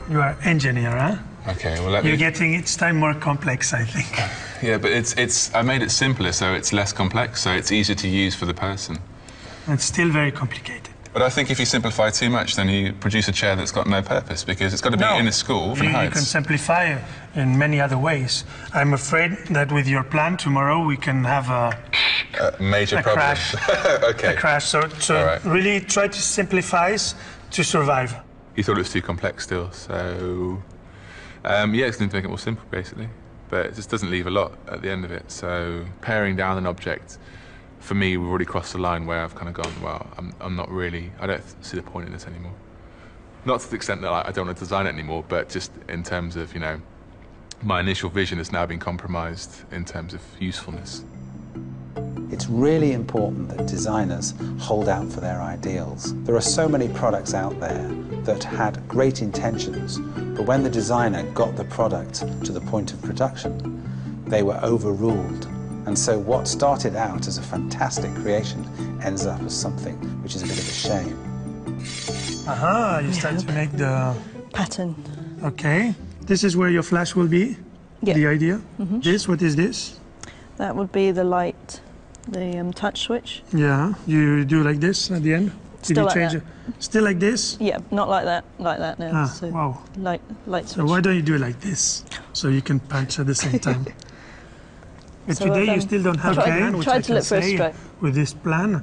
You are engineer, huh? Okay, well, You're getting each time more complex, I think. Yeah, but I made it simpler, so it's less complex, so it's easier to use for the person. It's still very complicated. But I think if you simplify too much, then you produce a chair that's got no purpose, because it's got to be in a school for heights. You can simplify in many other ways. I'm afraid that with your plan tomorrow, we can have a major problem. Crash. Okay. A crash. So right. Really try to simplify to survive. You thought it was too complex still, so... yeah, it's going to make it more simple, basically. But it just doesn't leave a lot at the end of it. So paring down an object, for me, we've already crossed the line where I've kind of gone, well, I'm not really... I don't see the point in this anymore. Not to the extent that I don't want to design it anymore, but just in terms of, you know, my initial vision has now been compromised in terms of usefulness. It's really important that designers hold out for their ideals. There are so many products out there that had great intentions, but when the designer got the product to the point of production, they were overruled. And so what started out as a fantastic creation ends up as something which is a bit of a shame. Aha, you start to make the... pattern. Okay. This is where your flash will be? Yeah. The idea? This, what is this? That would be the light, the touch switch. Yeah, you do like this at the end? Still like change that. it? Still like this? Yeah, not like that now. Ah, so wow. Light switch. So why don't you do it like this? So you can punch at the same time. But So today you still don't have a plan, which I can say with this plan,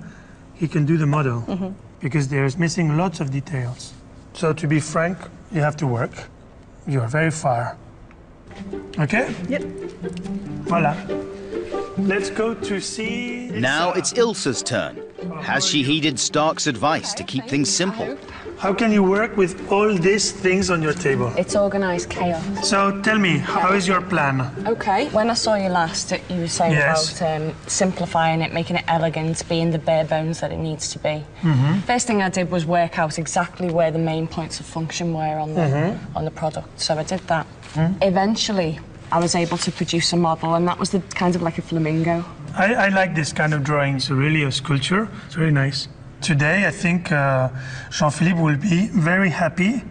he can do the model. Because there's missing lots of details. So to be frank, you have to work. You are very far. Okay? Yep. Voila. Let's go to see... Now it's Ilsa's turn. Has she heeded Stark's advice to keep things simple? How can you work with all these things on your table? It's organised chaos. So tell me, how is your plan? OK. When I saw you last, you were saying about simplifying it, making it elegant, being the bare bones that it needs to be. First thing I did was work out exactly where the main points of function were on the product. So I did that. Eventually, I was able to produce a model, and that was kind of like a flamingo. I like this kind of drawings, really a sculpture. It's very nice. Today, I think Jean-Philippe will be very happy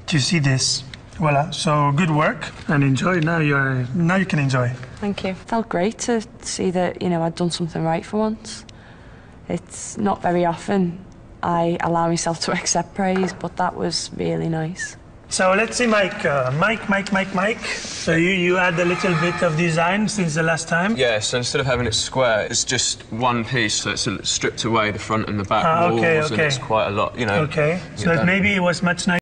to see this. Voila, so good work and enjoy. Now you can enjoy. Thank you. It felt great to see that, you know, I'd done something right for once. It's not very often I allow myself to accept praise, but that was really nice. So let's see Mike. Mike. So you add a little bit of design since the last time? Yeah, so instead of having it square, it's just one piece, so it's stripped away the front and the back walls, and it's quite a lot, you know. Okay, so maybe it was much nicer.